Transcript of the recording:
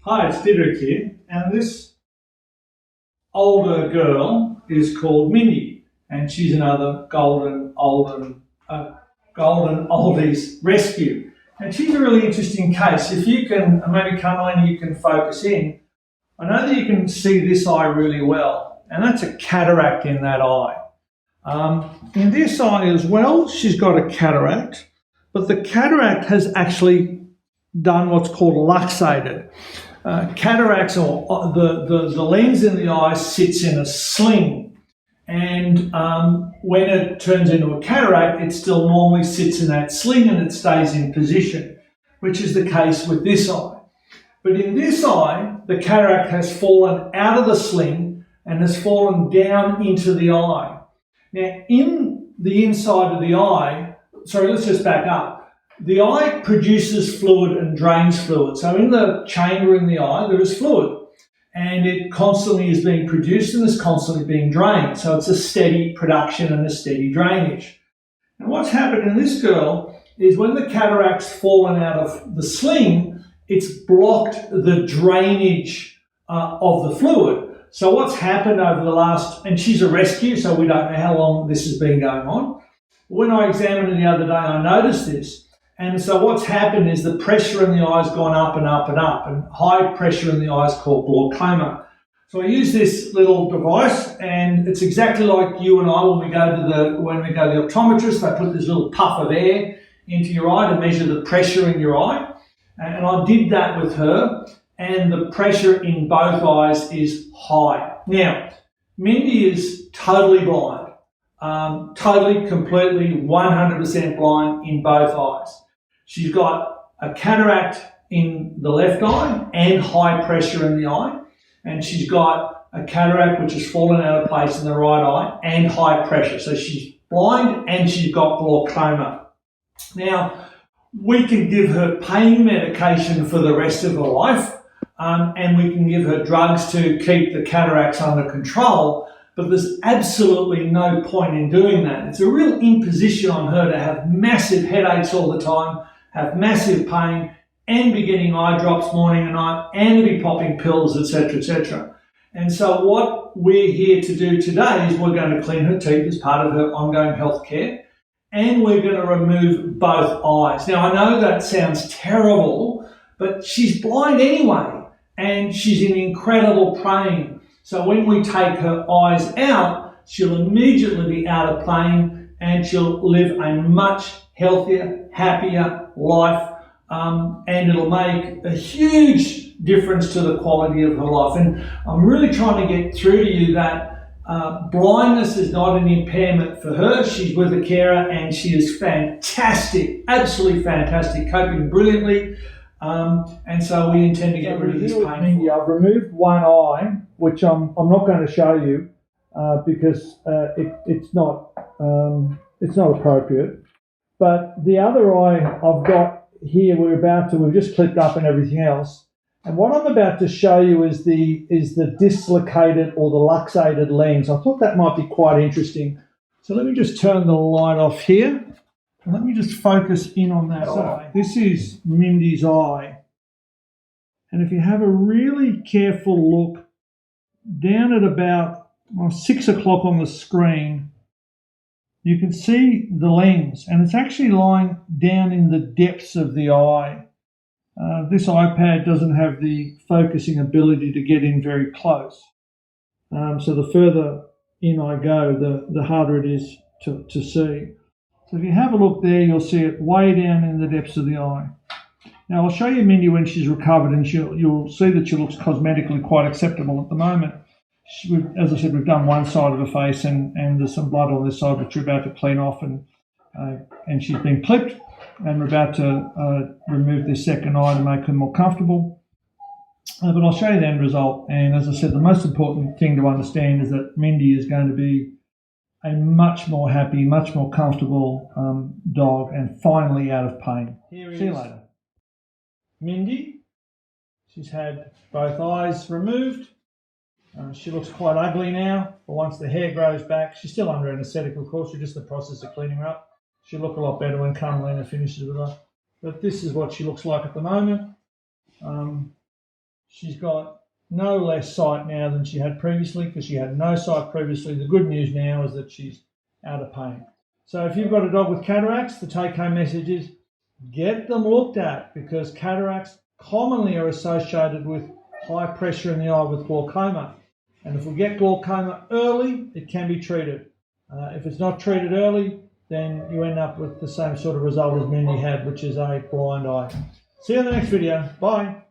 Hi, it's Didrik here, and this older girl is called Mindy, and she's another golden oldies rescue. And she's a really interesting case. If you can, maybe Canine, you can focus in. I know that you can see this eye really well, and that's a cataract in that eye. In this eye as well, she's got a cataract, but the cataract has actually done what's called luxated. Cataracts, or the lens in the eye sits in a sling, and when it turns into a cataract, it still normally sits in that sling and it stays in position, which is the case with this eye. But in this eye, the cataract has fallen out of the sling and has fallen down into the eye. Now, in the inside of the eye, let's just back up. The eye produces fluid and drains fluid. So in the chamber in the eye, there is fluid, and it constantly is being produced and is constantly being drained. So it's a steady production and a steady drainage. And what's happened in this girl is when the cataract's fallen out of the sling, it's blocked the drainage of the fluid. So what's happened over the last, and she's a rescue, so we don't know how long this has been going on. When I examined her the other day, I noticed this. And so what's happened is the pressure in the eye has gone up and up and up, and high pressure in the eye is called glaucoma. So I use this little device, and it's exactly like you and I when we go to the optometrist. They put this little puff of air into your eye to measure the pressure in your eye. And I did that with her, and the pressure in both eyes is high. Now, Mindy is totally blind, totally, completely, 100% blind in both eyes. She's got a cataract in the left eye and high pressure in the eye. And she's got a cataract which has fallen out of place in the right eye and high pressure. So she's blind and she's got glaucoma. Now, we can give her pain medication for the rest of her life, and we can give her drugs to keep the cataracts under control. But there's absolutely no point in doing that. It's a real imposition on her to have massive headaches all the time, have massive pain, and be getting eye drops morning and night, and to be popping pills, etc., etc. And so what we're here to do today is we're going to clean her teeth as part of her ongoing health care, and we're going to remove both eyes. Now, I know that sounds terrible, but she's blind anyway, and she's in incredible pain. So when we take her eyes out, she'll immediately be out of pain, and she'll live a much healthier, happier life, and it'll make a huge difference to the quality of her life. And I'm really trying to get through to you that blindness is not an impairment for her. She's with a carer, and she is fantastic, absolutely fantastic, coping brilliantly. And so we intend to get rid of this pain. I've removed one eye, which I'm not going to show you because it's not appropriate. But the other eye I've got here, we've just clipped up and everything else. And what I'm about to show you is the dislocated or the luxated lens. I thought that might be quite interesting. So let me just turn the light off here. And let me just focus in on that eye. This is Mindy's eye. And if you have a really careful look down at about 6 o'clock on the screen, you can see the lens, and it's actually lying down in the depths of the eye. This iPad doesn't have the focusing ability to get in very close. So the further in I go, the harder it is to see. So if you have a look there, you'll see it way down in the depths of the eye. Now I'll show you Mindy when she's recovered, and you'll see that she looks cosmetically quite acceptable at the moment. As I said, we've done one side of her face, and there's some blood on this side which we're about to clean off, and she's been clipped, and we're about to remove this second eye to make her more comfortable. But I'll show you the end result. And as I said, the most important thing to understand is that Mindy is going to be a much more happy, much more comfortable dog, and finally out of pain. See you later. Mindy, she's had both eyes removed. She looks quite ugly now, but once the hair grows back, she's still under anaesthetic, of course. We're just in the process of cleaning her up. She'll look a lot better when Carmelina finishes with her. But this is what she looks like at the moment. she's got no less sight now than she had previously, because she had no sight previously. The good news now is that she's out of pain. So if you've got a dog with cataracts, the take-home message is get them looked at, because cataracts commonly are associated with high pressure in the eye with glaucoma. And if we get glaucoma early, it can be treated. If it's not treated early, then you end up with the same sort of result as Mindy had, which is a blind eye. See you in the next video. Bye.